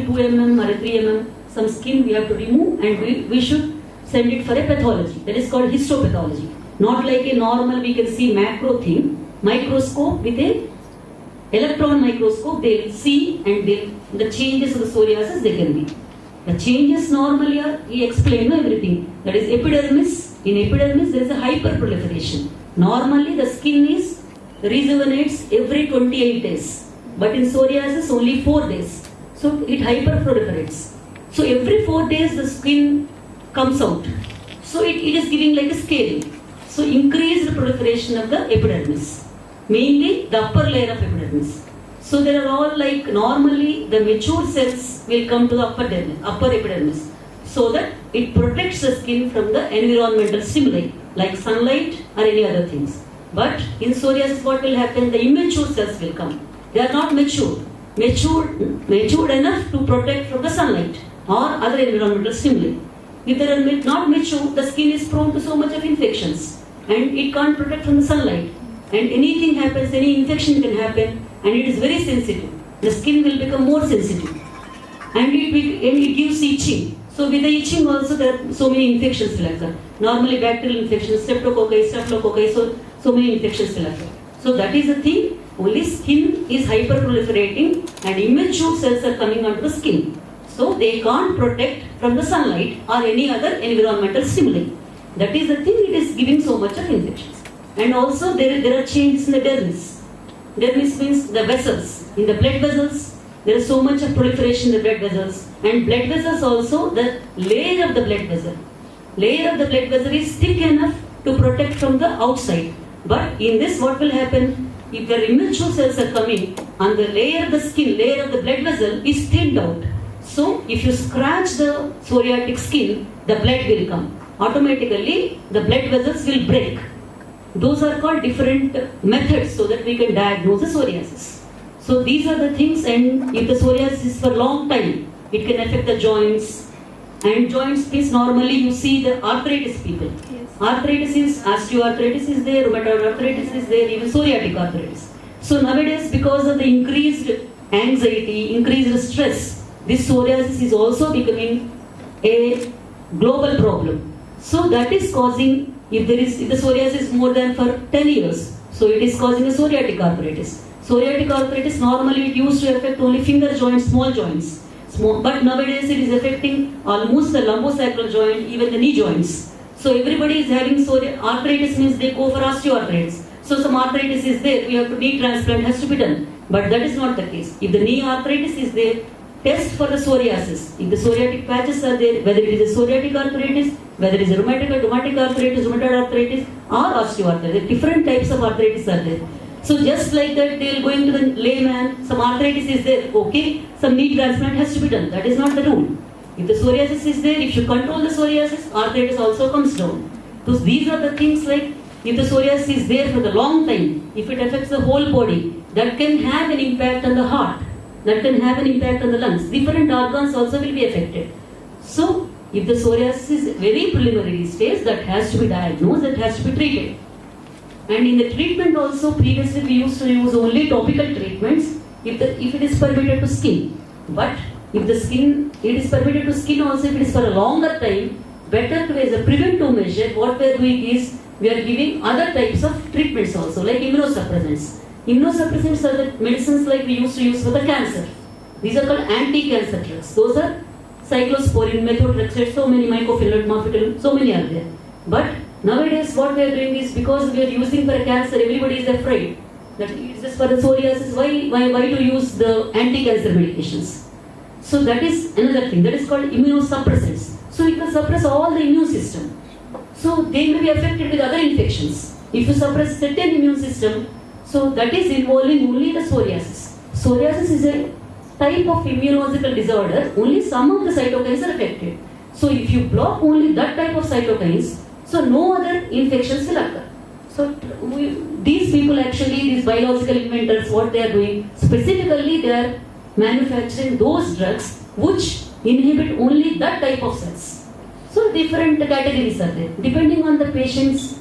a 2 mm or a 3 mm, some skin we have to remove, and we should send it for a pathology. That is called histopathology. Not like a normal, we can see macro thing. Microscope with a electron microscope, they will see, and the changes of the psoriasis they can be. The changes normally are, he explained everything. That is epidermis. In epidermis there is a hyperproliferation. Normally the skin rejuvenates every 28 days. But in psoriasis only 4 days. So it hyperproliferates. So every 4 days the skin comes out. So it is giving like a scaling. So increased proliferation of the epidermis. Mainly the upper layer of epidermis. So there are all like normally the mature cells will come to the upper epidermis, so that it protects the skin from the environmental stimuli like sunlight or any other things. But in psoriasis what will happen? The immature cells will come. They are not matured enough to protect from the sunlight or other environmental stimuli. If they are not mature, the skin is prone to so much of infections and it can't protect from the sunlight. And anything happens, any infection can happen, and it is very sensitive. The skin will become more sensitive, and it gives itching. So with the itching also there are so many infections will occur. Normally bacterial infections, streptococcus, staphylococcus, so many infections will occur. So that is the thing. Only skin is hyperproliferating and immature cells are coming onto the skin. So they can't protect from the sunlight or any other environmental stimuli. That is the thing, it is giving so much of infections. And also there are changes in the dermis. Dermis means the vessels. In the blood vessels, there is so much of proliferation in the blood vessels. And blood vessels also, the layer of the blood vessel. Layer of the blood vessel is thick enough to protect from the outside. But in this what will happen? If the immature cells are coming, and the layer of the skin, layer of the blood vessel is thinned out. So if you scratch the psoriatic skin, the blood will come. Automatically the blood vessels will break. Those are called different methods so that we can diagnose the psoriasis. So these are the things, and if the psoriasis is for a long time, it can affect the joints. And joints means normally you see the arthritis people. Yes. Arthritis is, osteoarthritis is there, rheumatoid arthritis is there, even psoriatic arthritis. So nowadays because of the increased anxiety, increased stress, this psoriasis is also becoming a global problem. So that is causing, if the psoriasis is more than for 10 years, so it is causing a psoriatic arthritis. Psoriatic arthritis normally it used to affect only finger joints, small joints. But nowadays it is affecting almost the lumbosacral joint, even the knee joints. So everybody is having arthritis means they go for osteoarthritis. So some arthritis is there, we have to knee transplant has to be done. But that is not the case. If the knee arthritis is there, test for the psoriasis. If the psoriatic patches are there, whether it is a psoriatic arthritis, whether it is a rheumatic arthritis, rheumatoid arthritis, or osteoarthritis, different types of arthritis are there. So just like that, they will go into the layman, some arthritis is there, okay, some knee transplant has to be done. That is not the rule. If the psoriasis is there, if you control the psoriasis, arthritis also comes down. So these are the things like, if the psoriasis is there for the long time, if it affects the whole body, that can have an impact on the heart, that can have an impact on the lungs. Different organs also will be affected. So if the psoriasis is very preliminary stage, that has to be diagnosed, that has to be treated. And in the treatment also, previously we used to use only topical treatments if it is permitted to skin. But if the skin, it is permitted to skin also if it is for a longer time, better to as a preventive measure, what we are doing is, we are giving other types of treatments also, like immunosuppressants. Immunosuppressants are the medicines like we used to use for the cancer. These are called anti-cancer drugs. Those are cyclosporin, methotrexate, so many, mycophenolate, mofetil, so many are there. But nowadays what we are doing is, because we are using for cancer, everybody is afraid that it is just for the psoriasis, why to use the anti-cancer medications? So that is another thing, that is called immunosuppressants. So it will suppress all the immune system. So they may be affected with other infections. If you suppress certain immune system, so that is involving only the psoriasis. Psoriasis is a type of immunological disorder, only some of the cytokines are affected. So if you block only that type of cytokines, so no other infections will occur. So these people actually, these biological inventors, what they are doing, specifically they are manufacturing those drugs which inhibit only that type of cells. So different categories are there. Depending on the patient's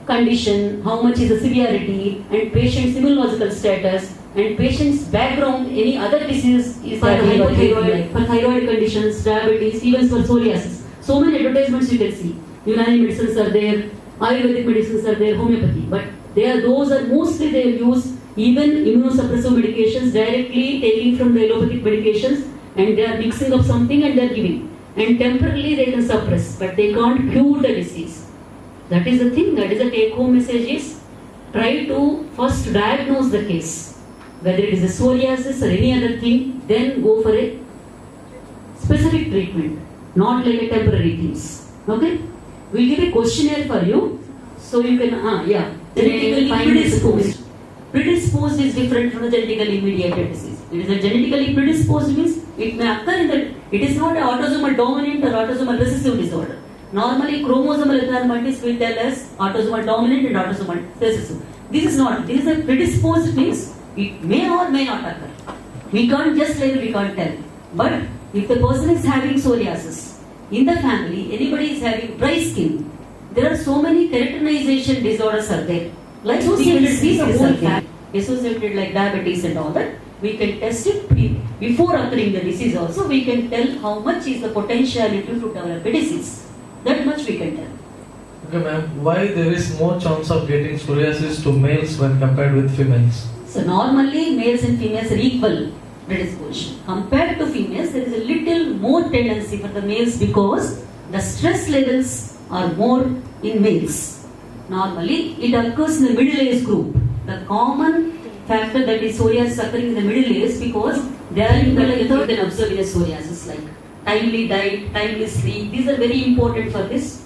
condition, how much is the severity, and patient's immunological status, and patient's background, any other disease is for hypothyroid, for thyroid conditions, diabetes, even for psoriasis. So many advertisements you can see. Unani medicines are there, Ayurvedic medicines are there, homeopathy. But those are mostly they use even immunosuppressive medications directly taking from the allopathic medications, and they are mixing up something and they are giving. And temporarily they can suppress, but they can't cure the disease. That is the thing, that is the take-home message is, try to first diagnose the case. Whether it is a psoriasis or any other thing, then go for a specific treatment, not like a temporary things. Okay? We'll give a questionnaire for you, so you can, genetically predisposed. Predisposed is different from the genetically mediated disease. It is a genetically predisposed means it may occur in the, it is not an autosomal dominant or autosomal recessive disorder. Normally chromosomal abnormalities we tell as autosomal dominant and autosomal recessive. This is not, this is a predisposed means it may or may not occur. We can't just label, we can't tell. But if the person is having psoriasis, in the family, anybody is having dry skin, there are so many keratinization disorders are there. Like associated like diabetes and all that, we can test it before occurring the disease also. We can tell how much is the potentiality to develop a disease. That much we can tell. Okay, ma'am. Why there is more chance of getting psoriasis to males when compared with females? So normally males and females are equal predisposition. Compared to females, there is a little more tendency for the males because the stress levels are more in males. Normally, it occurs in the middle age group. The common factor that is psoriasis occurring in the middle age because they are in the third and observed in a psoriasis like timely diet, timely sleep. These are very important for this.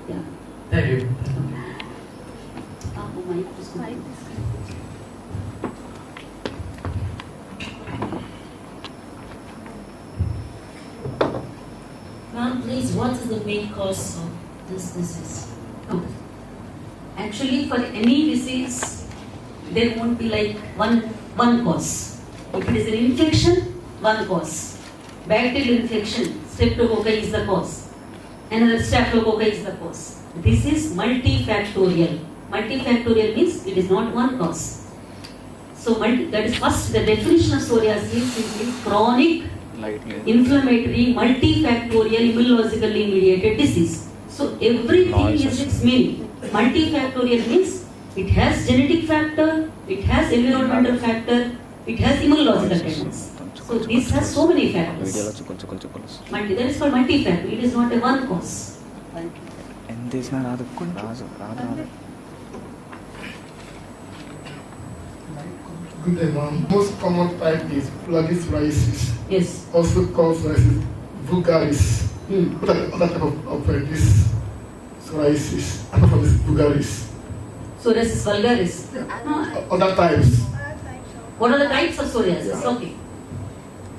Yeah. Thank you. Ma'am, please, what is the main cause of this disease? Actually, for any disease, there won't be like one cause. If it is an infection, one cause. Bacterial infection, streptococci is the cause. Another staphylococci is the cause. This is multifactorial. Multifactorial means it is not one cause. So that is first, the definition of psoriasis is chronic, inflammatory, multifactorial, immunologically mediated disease. So everything is its meaning. Multifactorial means it has genetic factor, it has environmental factor, it has immunological tendency. So this has so many factors. That is called multifactorial. It is not a one cause. Good day, ma'am. Most common type is plaque psoriasis. Yes. Also called psoriasis vulgaris. What are the other type of this psoriasis? Apart from this vulgaris. Psoriasis vulgaris. Other types. What are the types of psoriasis? Yeah. Okay.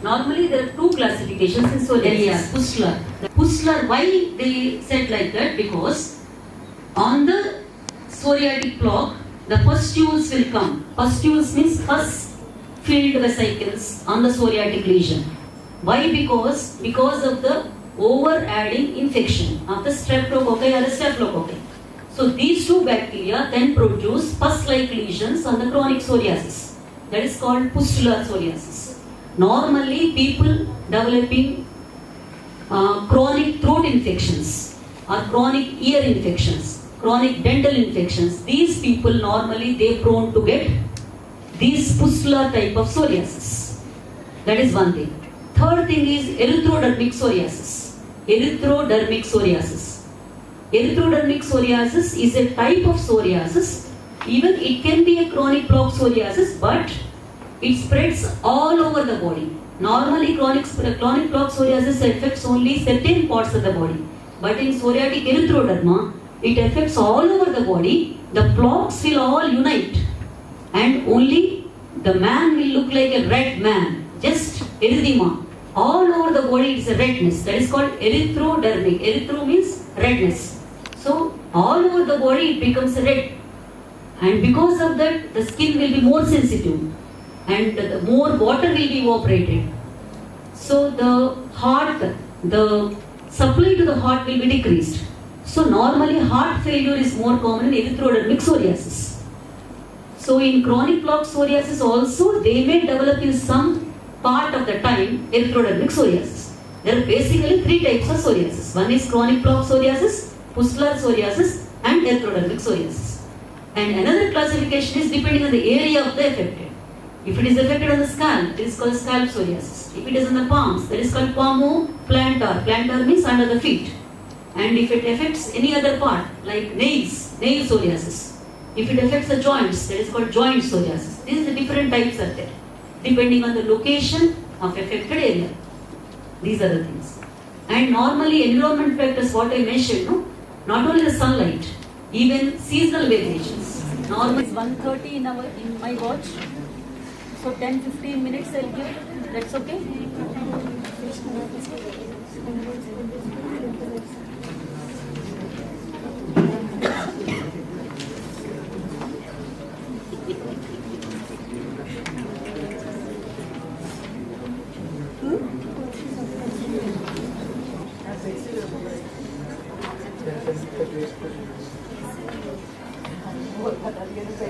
Normally there are two classifications in psoriasis. Pustular. The pustular, why they said like that? Because on the psoriatic plaque, the pustules will come. Pustules means pus-filled vesicles on the psoriatic lesion. Why? Because of the over-adding infection of the streptococci or the staphylococci. So these two bacteria then produce pus-like lesions on the chronic psoriasis. That is called pustular psoriasis. Normally people developing chronic throat infections or chronic ear infections, chronic dental infections, these people normally they prone to get these pustular type of psoriasis. That is one thing. Third thing is erythrodermic psoriasis. Erythrodermic psoriasis. Erythrodermic psoriasis is a type of psoriasis. Even it can be a chronic plaque psoriasis, but it spreads all over the body. Normally chronic plaque psoriasis affects only certain parts of the body. But in psoriatic erythroderma, it affects all over the body. The plaques will all unite. And only the man will look like a red man. Just erythema. All over the body it is a redness. That is called erythrodermic. Erythro means redness. So all over the body it becomes red. And because of that, the skin will be more sensitive. And the more water will be evaporated. So the heart, the supply to the heart will be decreased. So normally heart failure is more common in erythrodermic psoriasis. So in chronic plaque psoriasis also they may develop in some part of the time erythrodermic psoriasis. There are basically three types of psoriasis. One is chronic plaque psoriasis, pustular psoriasis and erythrodermic psoriasis. And another classification is depending on the area of the affected. If it is affected on the scalp, it is called scalp psoriasis. If it is on the palms, that is called palmoplantar. Plantar means under the feet. And if it affects any other part, like nails, nail psoriasis. If it affects the joints, that is called joint psoriasis. These are the different types are there, depending on the location of affected area. These are the things. And normally environment factors, what I mentioned, no? Not only the sunlight, even seasonal variations. Normally It's 1:30 in my watch. So 10-15 minutes I'll give. That's okay? What are you going to say?